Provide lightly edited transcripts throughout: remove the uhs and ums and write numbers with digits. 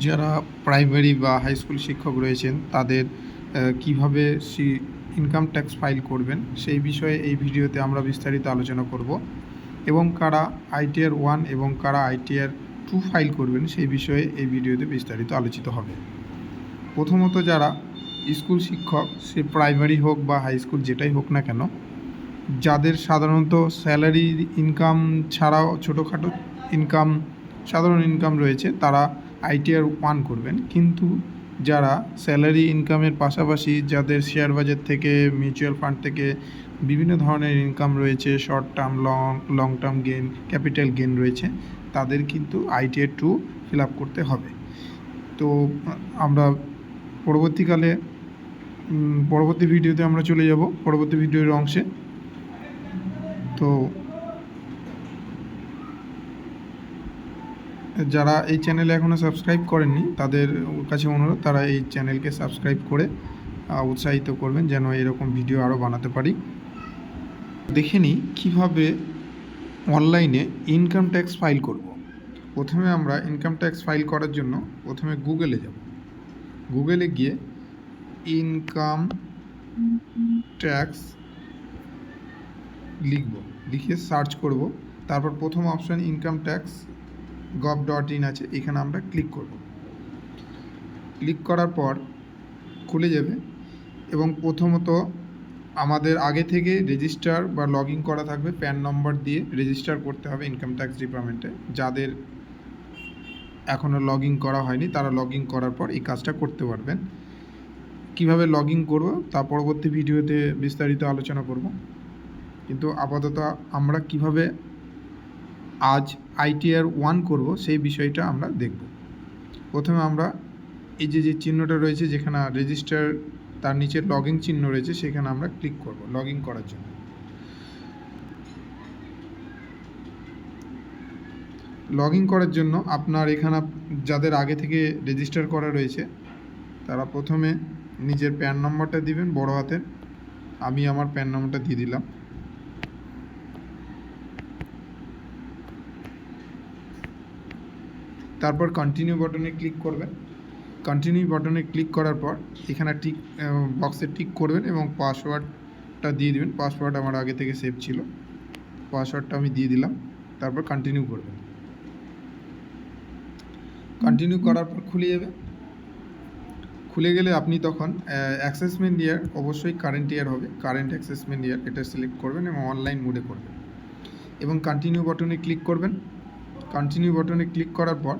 যারা প্রাইমারি বা high school শিক্ষক রয়েছেন তাদের কিভাবে ইনকাম ট্যাক্স ফাইল করবেন সেই বিষয়ে এই ভিডিওতে আমরা বিস্তারিত আলোচনা করব এবং কারা আইটিআর 1 এবং কারা আইটিআর 2 ফাইল করবেন সেই বিষয়ে এই ভিডিওতে বিস্তারিত আলোচিত হবে। প্রথমত যারা স্কুল শিক্ষক, সে প্রাইমারি হোক বা হাই স্কুল যেটাই হোক না কেন, যাদের সাধারণত স্যালারি ইনকাম ছাড়াও ছোটোখাটো ইনকাম, সাধারণ ইনকাম রয়েছে, তারা আইটিআর 1 করবেন। কিন্তু যারা স্যালারি ইনকামের পাশাপাশি যাদের শেয়ার বাজার থেকে, মিউচুয়াল ফান্ড থেকে বিভিন্ন ধরনের ইনকাম রয়েছে, short term, long term gain, capital gain রয়েছে, তাদের কিন্তু আইটিআর 2 ফিল আপ করতে হবে। তো আমরা পরবর্তী ভিডিওতে আমরা চলে যাব পরবর্তী ভিডিওর অংশে। তো যারা এই চ্যানেলে এখনও সাবস্ক্রাইব করেননি তাদের কাছে অনুরোধ, তারা এই চ্যানেলকে সাবস্ক্রাইব করে উৎসাহিত করবেন যেন এরকম ভিডিও আরও বানাতে পারি। দেখে নিই কীভাবে অনলাইনে ইনকাম ট্যাক্স ফাইল করব। প্রথমে আমরা ইনকাম ট্যাক্স ফাইল করার জন্য প্রথমে গুগলে যাব। গুগলে গিয়ে ইনকাম ট্যাক্স লিখে সার্চ করব। তারপর প্রথম অপশান ইনকাম ট্যাক্স gov.in আছে, এখানে আমরা ক্লিক করব। ক্লিক করার পর খুলে যাবে এবং প্রথমত আমাদের আগে থেকে রেজিস্টার বা লগ ইন করা থাকবে, প্যান নম্বর দিয়ে রেজিস্টার করতে হবে ইনকাম ট্যাক্স ডিপার্টমেন্টে। যাদের এখনও লগ ইন করা হয়নি তারা লগ ইন করার পর এই কাজটা করতে পারবেন। কিভাবে লগ ইন করবো তা পরবর্তী ভিডিওতে বিস্তারিত আলোচনা করব, কিন্তু আপাতত আমরা কিভাবে আজ আইটিআর 1 করব সেই বিষয়টা আমরা দেখব। প্রথমে আমরা এই যে চিহ্নটা রয়েছে, যেখানে রেজিস্টার, তার নিচে লগ ইন চিহ্ন রয়েছে, সেখানে আমরা ক্লিক করব লগ ইন করার জন্য। লগ ইন করার জন্য আপনার এখানে যাদের আগে থেকে রেজিস্টার করা রয়েছে তারা প্রথমে নিজের প্যান নম্বরটা দিবেন বড় হাতের। আমি আমার প্যান নম্বরটা দিয়ে দিলাম। তারপর কন্টিনিউ বাটনে ক্লিক করবেন। কন্টিনিউ বাটনে ক্লিক করার পর এখানে টিক বক্সে টিক করবেন এবং পাসওয়ার্ডটা দিয়ে দেবেন। পাসওয়ার্ড আমার আগে থেকে সেভ ছিল, পাসওয়ার্ডটা আমি দিয়ে দিলাম। তারপর কন্টিনিউ করবেন। কন্টিনিউ করার পর খুলে যাবে। খুলে গেলে আপনি তখন অ্যাসেসমেন্ট ইয়ার, অবশ্যই কারেন্ট ইয়ার হবে, কারেন্ট অ্যাসেসমেন্ট ইয়ার এটা সিলেক্ট করবেন এবং অনলাইন মোডে করবেন এবং কন্টিনিউ বাটনে ক্লিক করবেন। কন্টিনিউ বাটনে ক্লিক করার পর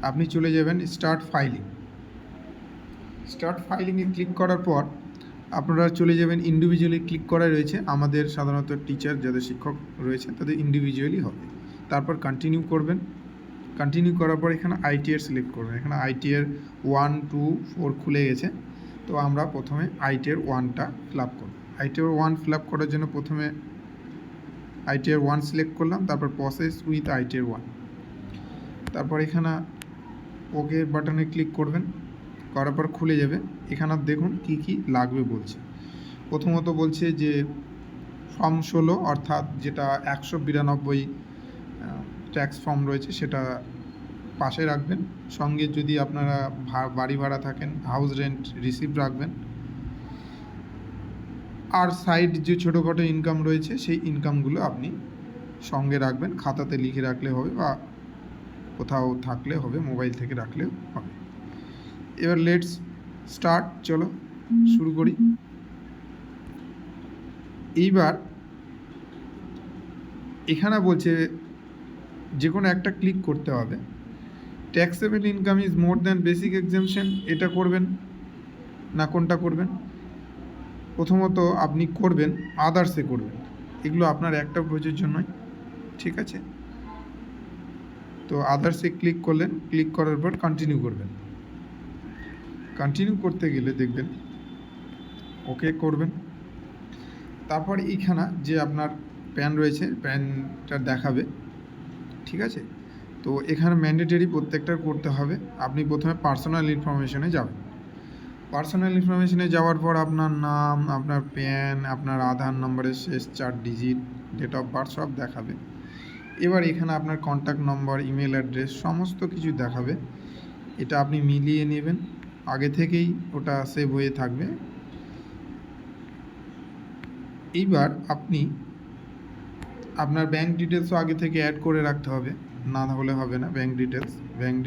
আপনি চলে যাবেন স্টার্ট ফাইলিং। স্টার্ট ফাইলিংয়ে ক্লিক করার পর আপনারা চলে যাবেন ইন্ডিভিজুয়ালি ক্লিক করা রয়েছে। আমাদের সাধারণত টিচার যাদের শিক্ষক রয়েছে তাদের ইন্ডিভিজুয়ালি হবে। তারপর কন্টিনিউ করবেন। কন্টিনিউ করার পর এখানে আইটিআর সিলেক্ট করবেন। এখানে আইটিআর 1, 2, 4 খুলে গেছে। তো আমরা প্রথমে আইটিআর 1টা ফিল আপ করব। আইটিআর 1 ফিল আপ করার জন্য প্রথমে আইটিআর 1 সিলেক্ট করলাম, তারপর প্রসেস উইথ আইটিআর 1। তারপর এখানে ওকে বাটনে ক্লিক করবেন। করার পর খুলে যাবে। এখানে দেখুন কি কি লাগবে বলছে। প্রথমত বলছে যে ফর্ম 16 অর্থাৎ যেটা 192 ট্যাক্স ফর্ম রয়েছে সেটা পাশে রাখবেন। সঙ্গে যদি আপনারা বাড়ি ভাড়া থাকেন, হাউস রেন্ট রিসিপ্ট রাখবেন। আর সাইড যে ছোটোখাটো ইনকাম রয়েছে সেই ইনকামগুলো আপনি সঙ্গে রাখবেন, খাতাতে লিখে রাখলে হবে বা কোথাও থাকলে হবে, মোবাইল থেকে রাখলেও হবে। এবার লেটস স্টার্ট, চলো শুরু করি। এইবার এখানে বলছে যে কোনো একটা ক্লিক করতে হবে। Taxable income is more than basic exemption, এটা করবেন না কোনটা করবেন? প্রথমত আপনি করবেন আদার্সে করবেন, এগুলো আপনার একটা প্রযোজ্য নয়, ঠিক আছে? তো আদার্সে ক্লিক করলেন, ক্লিক করার পর কন্টিনিউ করবেন। কন্টিনিউ করতে গেলে দেখবেন ওকে করবেন। তারপর এইখানে যে আপনার প্যান রয়েছে প্যানটা দেখাবে, ঠিক আছে? তো এখানে ম্যান্ডেটরি প্রত্যেকটা করতে হবে। আপনি প্রথমে পার্সোনাল ইনফরমেশনে যাবেন। পার্সোনাল ইনফরমেশনে যাওয়ার পর আপনার নাম, আপনার প্যান, আপনার আধার নম্বরের শেষ 4 ডিজিট, ডেট অফ বার্থ সব দেখাবে। এবার এখানে আপনার কন্ট্যাক্ট নম্বর, ইমেল অ্যাড্রেস সমস্ত কিছু দেখাবে। এটা আপনি মিলিয়ে নেবেন, আগে থেকেই ওটা সেভ হয়ে থাকবে। এইবার আপনি আপনার ব্যাঙ্ক ডিটেলসও আগে থেকে অ্যাড করে রাখতে হবে, না হলে হবে না। ব্যাঙ্ক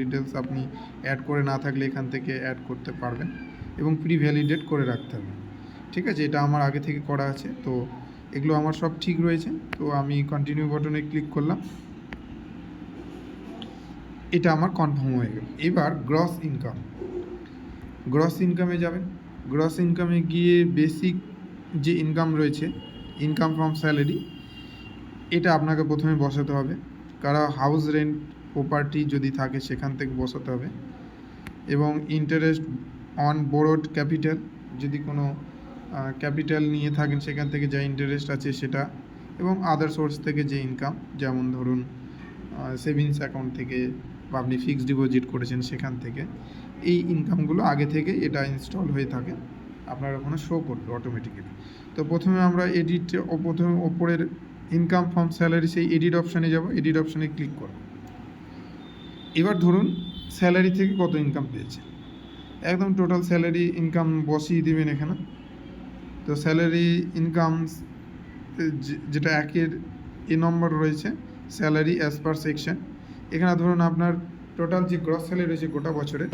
ডিটেলস আপনি অ্যাড করে না থাকলে এখান থেকে অ্যাড করতে পারবেন, এবং প্রি ভ্যালিডেট করে রাখতে হবে। ঠিক আছে, এটা আমার আগে থেকে করা আছে, তো এগুলো আমার সব ঠিক রয়েছে। তো আমি কন্টিনিউ বাটনে ক্লিক করলাম, এটা আমার কনফার্ম হয়ে গেল। এবার গ্রস ইনকামে যাবেন। গ্রস ইনকামে গিয়ে বেসিক যে ইনকাম রয়েছে, ইনকাম ফ্রম স্যালারি, এটা আপনাকে প্রথমে বসাতে হবে। কারণ হাউস রেন্ট প্রপার্টি যদি থাকে সেখান থেকে বসাতে হবে, এবং ইন্টারেস্ট অন বোরোড ক্যাপিটাল, যদি কোনো ক্যাপিটাল নিয়ে থাকেন সেখান থেকে যা ইন্টারেস্ট আছে সেটা, এবং আদার সোর্স থেকে যে ইনকাম, যেমন ধরুন সেভিংস অ্যাকাউন্ট থেকে বা আপনি ফিক্সড ডিপোজিট করেছেন সেখান থেকে, এই ইনকামগুলো আগে থেকে এটা ইনস্টল হয়ে থাকে, আপনার ওখানে শো করবে অটোমেটিক্যালি। তো প্রথমে আমরা প্রথমে ওপরের ইনকাম ফ্রম স্যালারি, সেই এডিট অপশানে যাব, এডিট অপশানে ক্লিক করব। এবার ধরুন স্যালারি থেকে কত ইনকাম পেয়েছে, একদম টোটাল স্যালারি ইনকাম বসিয়ে দেবেন এখানে। তো স্যালারি ইনকাম যেটা একের নম্বর রয়েছে, স্যালারি অ্যাজ পার সেকশন, এখানে ধরুন আপনার টোটাল যে গ্রস স্যালারি রয়েছে গোটা বছরের,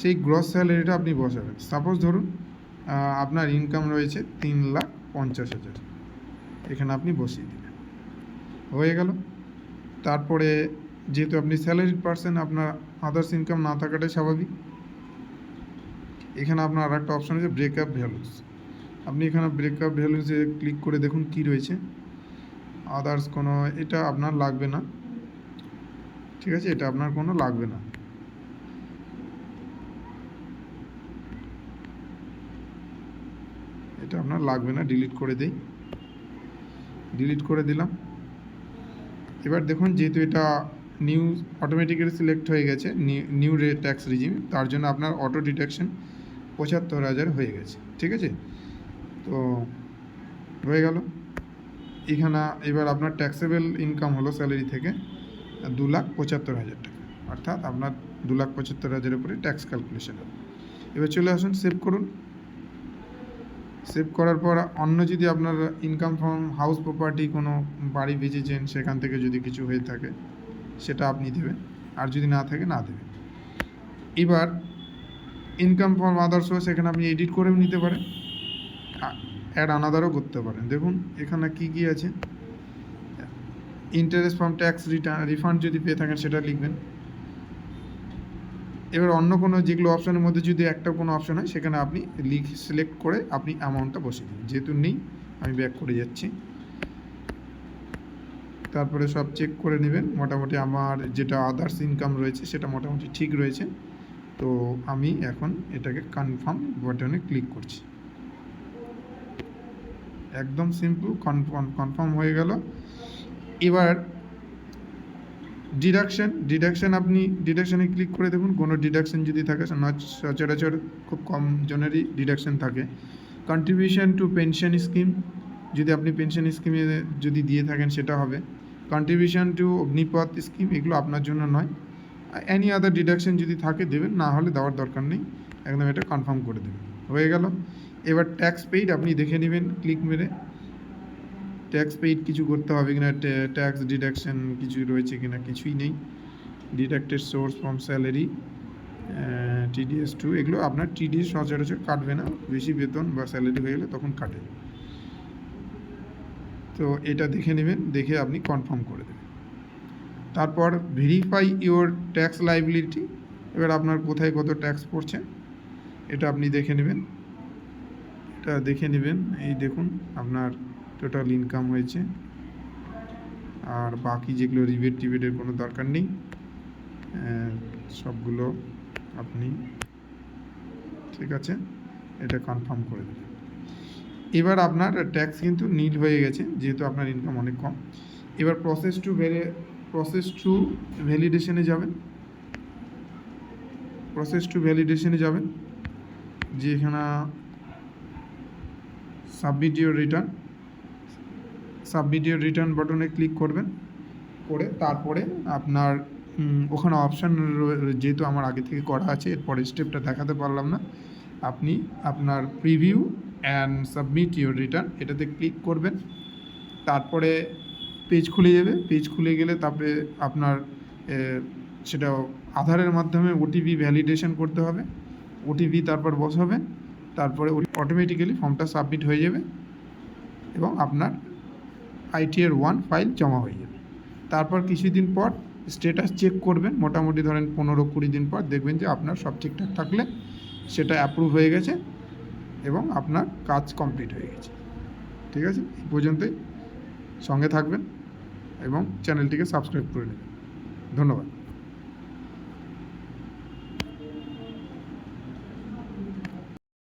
সেই গ্রস স্যালারিটা আপনি বসাবেন। সাপোজ ধরুন আপনার ইনকাম রয়েছে 3,50,000, এখানে আপনি বসিয়ে দিলেন, হয়ে গেল। তারপরে যেহেতু আপনি স্যালারিড পার্সন, আপনার আদার্স ইনকাম না থাকাটাই স্বাভাবিক। এখানে আপনার আর একটা অপশান আছে ব্রেকআপ ভ্যালুস, আপনি এখানে ব্রেকআপ ভ্যালুসে ক্লিক করে দেখুন কি রয়েছে। আদার্স কোনো, এটা আপনার লাগবে না, ঠিক আছে, এটা আপনার কোনো লাগবে না। এটা আপনার লাগবে না, ডিলিট করে দেই, ডিলিট করে দিলাম। এবার দেখুন যেহেতু এটা নিউ অটোমেটিক্যালি সিলেক্ট হয়ে গেছে, নিউ ট্যাক্স রিজিম, তার জন্য আপনার অটো ডিডাকশন 75,000 হয়ে গেছে। ঠিক আছে, তো হয়ে গেল। এখানে এবার আপনার ট্যাক্সেবল ইনকাম হলো স্যালারি থেকে 2,75,000 টাকা, অর্থাৎ আপনার 2,75,000 উপরে ট্যাক্স ক্যালকুলেশন হবে। এবার চলে আসুন, সেভ করুন। সেভ করার পর অন্য যদি আপনার ইনকাম ফ্রম হাউস প্রপার্টি, কোনো বাড়ি বেচেছেন সেখান থেকে যদি কিছু হয়ে থাকে সেটা আপনি দেবেন, আর যদি না থাকে না দেবেন। এবার ইনকাম ফ্রম আদার সোর্স, এখানে আপনি এডিট করেও নিতে পারেন, অ্যাড আনাদারও করতে পারেন। দেখুন এখানে কি কি আছে, ইন্টারেস্ট ফ্রম ট্যাক্স রিফান্ড যদি পেয়ে থাকেন সেটা লিখবেন। এবার অন্য কোনো যেগুলো অপশানের মধ্যে যদি একটা কোনো অপশান হয় সেখানে আপনি সিলেক্ট করে আপনি অ্যামাউন্টটা বসিয়ে দিন। যেহেতু নেই আমি ব্যাক করে যাচ্ছি, তারপরে সব চেক করে নেবেন। মোটামুটি আমার যেটা আদার্স ইনকাম রয়েছে সেটা মোটামুটি ঠিক রয়েছে। তো আমি এখন এটাকে কনফার্ম বাটনে ক্লিক করছি, একদম সিম্পল, কনফার্ম হয়ে গেল। এবার ডিডাকশন আপনি ডিডাকশানে ক্লিক করে দেখুন কোনো ডিডাকশন যদি থাকে, সচরাচর খুব কম জনেরই ডিডাকশন থাকে। কন্ট্রিবিউশন টু পেনশন স্কিম, যদি আপনি পেনশন স্কিমে যদি দিয়ে থাকেন সেটা হবে। কন্ট্রিবিউশন টু অগ্নিপথ স্কিম, এগুলো আপনার জন্য নয়। এনি আদার ডিডাকশন যদি থাকে দেবেন, না হলে দেওয়ার দরকার নেই, একদম এটা কনফার্ম করে দেবেন, হয়ে গেল। এবার ট্যাক্স পেইড আপনি দেখে নেবেন ক্লিক মেরে, ট্যাক্স পেইড কিছু করতে হবে কিনা, ট্যাক্স ডিডাকশন কিছু রয়েছে কিনা, কিছুই নেই। Deducted source from salary, TDS 2, এগুলো আপনার TDS সচরাচর কাটবে না, বেশি বেতন বা স্যালারি হয়ে গেলে তখন কাটে। তো এটা দেখে নেবেন, দেখে আপনি কনফার্ম করে দেবেন। তারপর ভেরিফাই ইওর ট্যাক্স লাইবিলিটি, এবার আপনার কোথায় কত ট্যাক্স পড়ছে এটা আপনি দেখে নেবেন। এটা দেখে নেবেন, এই দেখুন আপনার টোটাল ইনকাম হয়েছে, আর বাকি যেগুলো টিবেটের কোনো দরকার নেই, সবগুলো আপনি ঠিক আছে, এটা কনফার্ম করে দেবেন। এবার আপনার ট্যাক্স কিন্তু নীল হয়ে গেছে, যেহেতু আপনার ইনকাম অনেক কম। এবার প্রসেস টু ভ্যালিডেশনে যাবেন, যে এখানে সাবমিট ইওর রিটার্ন বাটনে ক্লিক করবেন, করে তারপরে আপনার ওখানে অপশান যেহেতু আমার আগে থেকে করা আছে, এরপরের স্টেপটা দেখাতে পারলাম না। আপনি আপনার preview and submit your return এটাতে ক্লিক করবেন। তারপরে পেজ খুলে যাবে। পেজ খুলে গেলে তারপরে আপনার সেটা আধারের মাধ্যমে ওটিপি ভ্যালিডেশন করতে হবে। ওটিপি তারপর বসাবেন, তারপরে অটোমেটিক্যালি ফর্মটা সাবমিট হয়ে যাবে এবং আপনার ITR 1 ফাইল জমা হয়ে যাবে। তারপর কিছুদিন পর স্ট্যাটাস চেক করবেন, মোটামুটি ধরেন 15-20 দিন পর দেখবেন যে আপনার সব ঠিকঠাক থাকলে সেটা অ্যাপ্রুভ হয়ে গেছে এবং আপনার কাজ কমপ্লিট হয়ে গেছে। ঠিক আছে, এই পর্যন্তই। সঙ্গে থাকবেন এবং চ্যানেলটিকে সাবস্ক্রাইব করে নেবেন। ধন্যবাদ।